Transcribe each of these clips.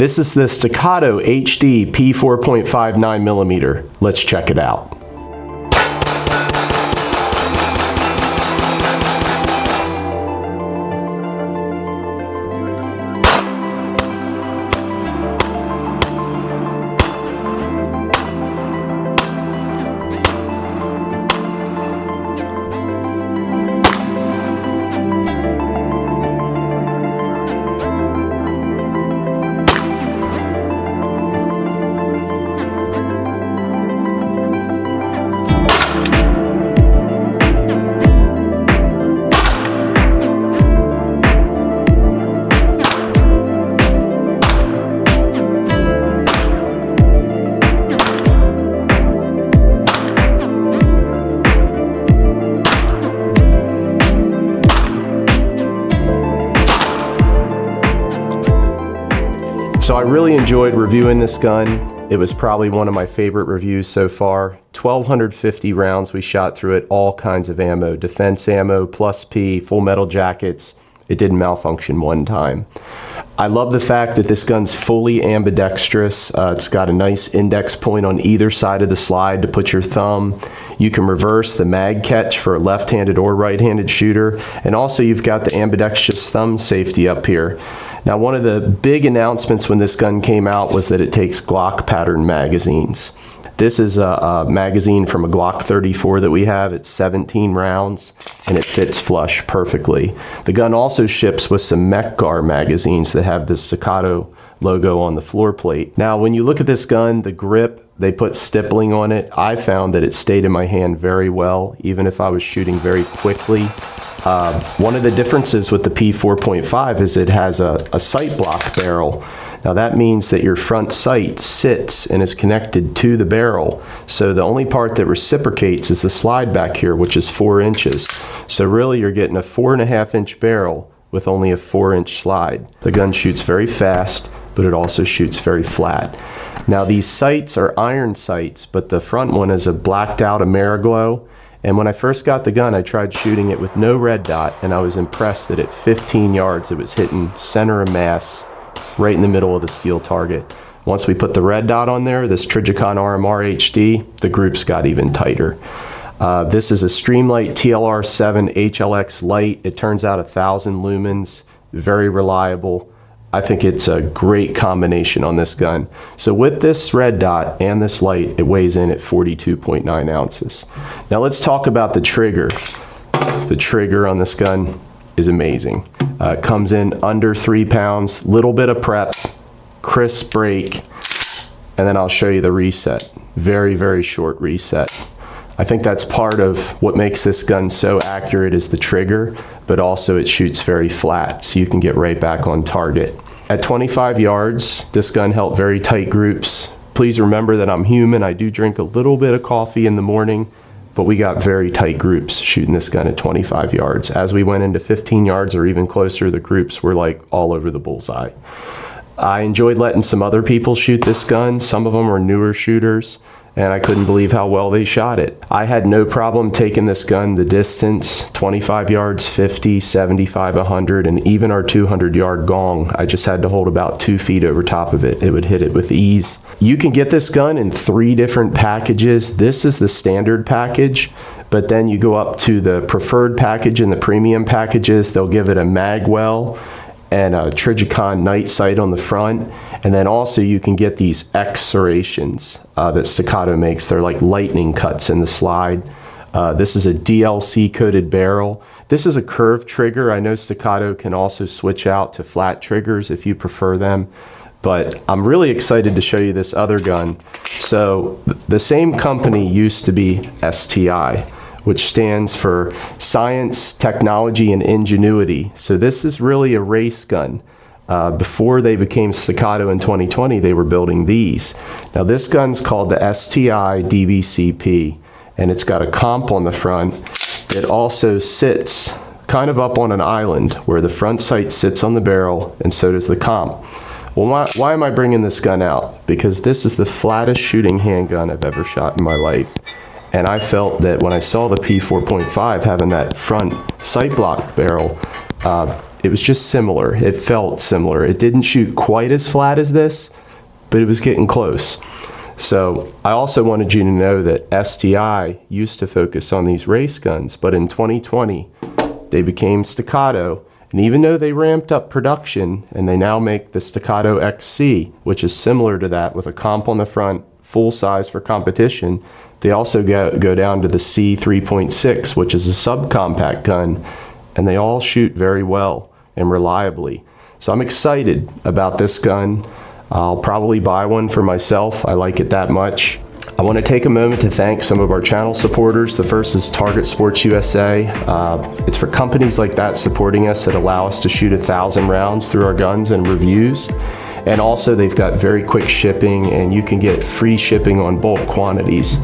This is the Staccato HD P4.5 9mm. Let's check it out. So I really enjoyed reviewing this gun. It was probably one of my favorite reviews so far. 1,250 rounds we shot through it, all kinds of ammo, defense ammo, plus P, full metal jackets. It didn't malfunction one time. I love the fact that this gun's fully ambidextrous. It's got a nice index point on either side of the slide to put your thumb. You can reverse the mag catch for a left-handed or right-handed shooter. And also you've got the ambidextrous thumb safety up here. Now, one of the big announcements when this gun came out was that it takes Glock pattern magazines. This is a magazine from a Glock 34 that we have. It's 17 rounds and it fits flush perfectly. The gun also ships with some Mech-Gar magazines that have the Staccato logo on the floor plate. Now, when you look at this gun, the grip, they put stippling on it. I found that it stayed in my hand very well, even if I was shooting very quickly. One of the differences with the P4.5 is it has a sight block barrel. Now that means that your front sight sits and is connected to the barrel. So the only part that reciprocates is the slide back here, which is 4 inches. So really you're getting a 4.5-inch barrel with only a 4-inch slide. The gun shoots very fast, but it also shoots very flat. Now these sights are iron sights, but the front one is a blacked out Ameriglow. And when I first got the gun, I tried shooting it with no red dot, and I was impressed that at 15 yards it was hitting center of mass, right in the middle of the steel target. Once we put the red dot on there, this Trijicon RMR HD, the groups got even tighter. This is a Streamlight TLR7 HLX Lite. It turns out 1,000 lumens, very reliable. I think it's a great combination on this gun. So with this red dot and this light, it weighs in at 42.9 ounces. Now let's talk about the trigger. The trigger on this gun is amazing. It comes in under 3 pounds, little bit of prep, crisp break, and then I'll show you the reset. Very, very short reset. I think that's part of what makes this gun so accurate is the trigger, but also it shoots very flat, so you can get right back on target. At 25 yards, this gun held very tight groups. Please remember that I'm human. I do drink a little bit of coffee in the morning, but we got very tight groups shooting this gun at 25 yards. As we went into 15 yards or even closer, the groups were like all over the bullseye. I enjoyed letting some other people shoot this gun. Some of them were newer shooters, and I couldn't believe how well they shot it. I had no problem taking this gun the distance, 25 yards, 50, 75, 100, and even our 200-yard gong. I just had to hold about 2 feet over top of it. It would hit it with ease. You can get this gun in 3 different packages. This is the standard package, but then you go up to the preferred package and the premium packages. They'll give it a mag well and a Trijicon night sight on the front. And then also you can get these X serrations that Staccato makes. They're like lightning cuts in the slide. This is a DLC coated barrel. This is a curved trigger. I know Staccato can also switch out to flat triggers if you prefer them. But I'm really excited to show you this other gun. So the same company used to be STI, which stands for Science, Technology, and Ingenuity. So this is really a race gun. Before they became Staccato in 2020, they were building these. Now this gun's called the STI DVCP, and it's got a comp on the front. It also sits kind of up on an island where the front sight sits on the barrel, and so does the comp. Well, why am I bringing this gun out? Because this is the flattest shooting handgun I've ever shot in my life. And I felt that when I saw the P4.5 having that front sight block barrel, it was just similar. It felt similar. It didn't shoot quite as flat as this, but it was getting close. So I also wanted you to know that STI used to focus on these race guns, but in 2020, they became Staccato. And even though they ramped up production and they now make the Staccato XC, which is similar to that with a comp on the front, full size for competition, they also go down to the C3.6, which is a subcompact gun, and they all shoot very well and reliably. So I'm excited about this gun. I'll probably buy one for myself. I like it that much. I want to take a moment to thank some of our channel supporters. The first is Target Sports USA. It's for companies like that supporting us that allow us to shoot 1,000 rounds through our guns and reviews. And also they've got very quick shipping, and you can get free shipping on bulk quantities.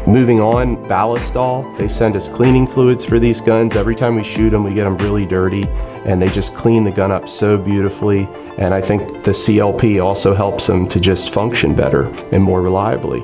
Moving on, Ballistol. They send us cleaning fluids for these guns. Every time we shoot them, we get them really dirty, and they just clean the gun up so beautifully. And I think the CLP also helps them to just function better and more reliably.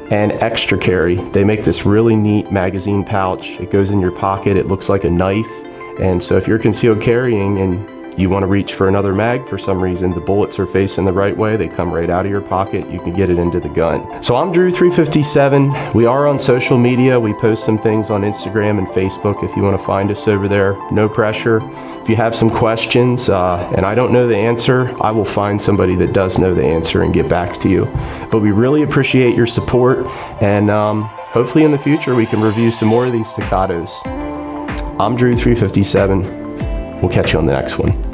And Extra Carry. They make this really neat magazine pouch. It goes in your pocket. It looks like a knife. And so if you're concealed carrying and you want to reach for another mag for some reason, the bullets are facing the right way, they come right out of your pocket, you can get it into the gun. So I'm Drew357. We are on social media. We post some things on Instagram and Facebook if you want to find us over there. No pressure. If you have some questions and I don't know the answer, I will find somebody that does know the answer and get back to you. But we really appreciate your support, and hopefully in the future we can review some more of these Staccatos. I'm Drew357. We'll catch you on the next one.